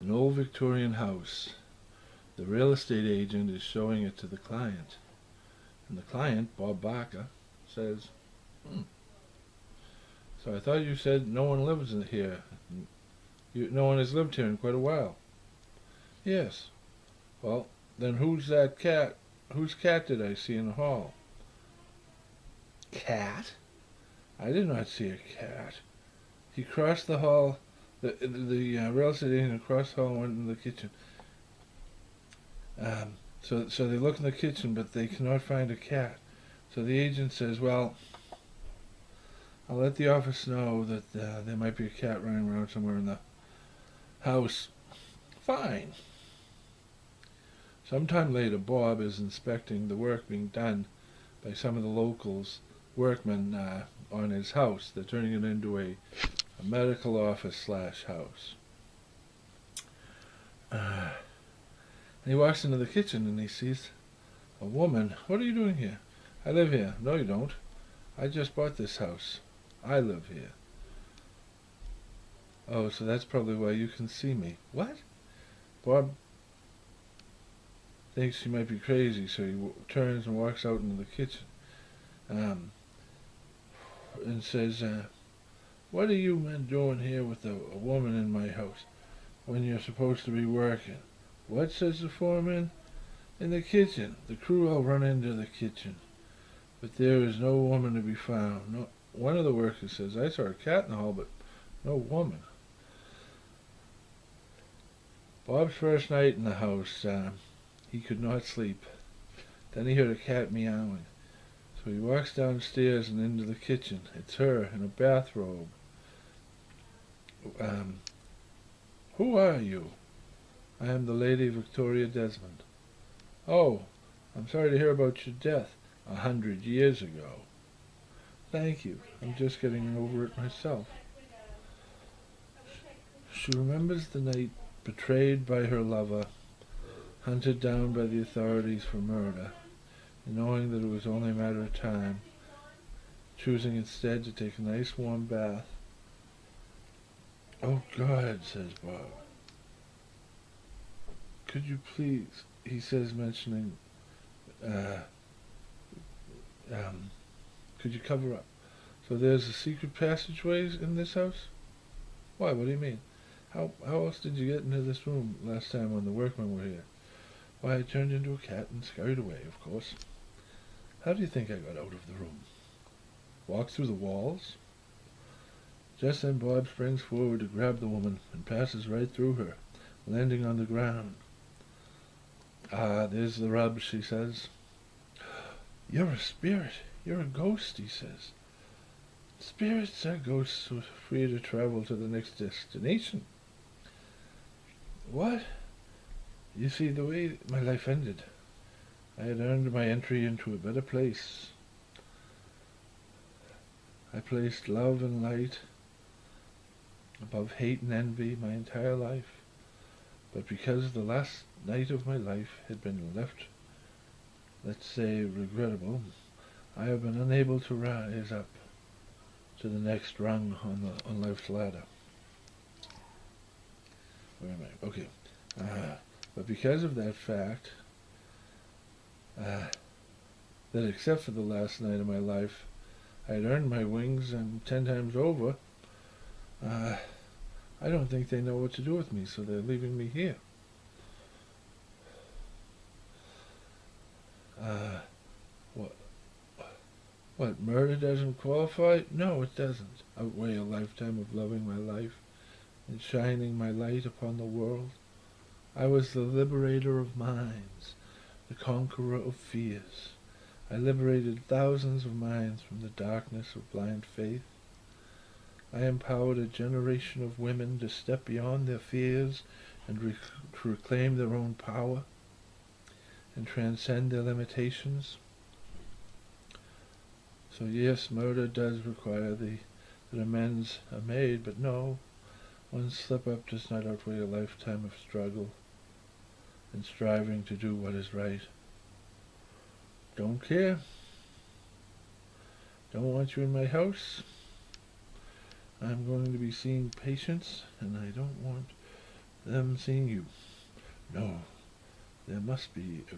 An old Victorian house. The real estate agent is showing it to the client. And the client, Bob Barker, says, so I thought you said no one lives here. No one has lived here in quite a while. Yes. Well, then who's that cat? Whose cat did I see in the hall? Cat? I did not see a cat. He crossed the hall. The real estate agent crossed the hall and went into the kitchen. So they look in the kitchen, but they cannot find a cat. So the agent says, well, I'll let the office know that there might be a cat running around somewhere in the house. Fine. Sometime later, Bob is inspecting the work being done by some of the locals, workmen on his house. They're turning it into a medical office / house. And he walks into the kitchen and he sees a woman. What are you doing here? I live here. No, you don't. I just bought this house. I live here. Oh, so that's probably why you can see me. What? Bob thinks she might be crazy, so he turns and walks out into the kitchen and says, what are you men doing here with a woman in my house when you're supposed to be working? What, says the foreman? In the kitchen. The crew all run into the kitchen, but there is no woman to be found. No. One of the workers says, I saw a cat in the hall, but no woman. Bob's first night in the house, he could not sleep. Then he heard a cat meowing. So he walks downstairs and into the kitchen. It's her in a bathrobe. Who are you? I am the Lady Victoria Desmond. Oh, I'm sorry to hear about your death 100 years ago. Thank you. I'm just getting over it myself. She remembers the night betrayed by her lover, hunted down by the authorities for murder, and knowing that it was only a matter of time, choosing instead to take a nice warm bath. Oh God, says Bob. Could you please, he says, mentioning, could you cover up? So there's a secret passageways in this house? Why, what do you mean? How else did you get into this room last time when the workmen were here? Why, I turned into a cat and scurried away, of course. How do you think I got out of the room? Walked through the walls? Just then Bob springs forward to grab the woman and passes right through her, landing on the ground. Ah, there's the rub, she says. You're a spirit. You're a ghost, he says. Spirits are ghosts who are free to travel to the next destination. What? You see, the way my life ended, I had earned my entry into a better place. I placed love and light above hate and envy my entire life. But because the last night of my life had been left, let's say, regrettable, I have been unable to rise up to the next rung on life's ladder. Where am I? Okay. But because of that fact, that except for the last night of my life, I had earned my wings and 10 times over, I don't think they know what to do with me, so they're leaving me here. What, murder doesn't qualify? No, it doesn't outweigh a lifetime of loving my life and shining my light upon the world. I was the liberator of minds, the conqueror of fears. I liberated thousands of minds from the darkness of blind faith. I empowered a generation of women to step beyond their fears and to reclaim their own power and transcend their limitations. So yes, murder does require that amends are made, but no, one slip-up does not outweigh a lifetime of struggle and striving to do what is right. Don't care. Don't want you in my house. I'm going to be seeing patients, and I don't want them seeing you. No, there must be a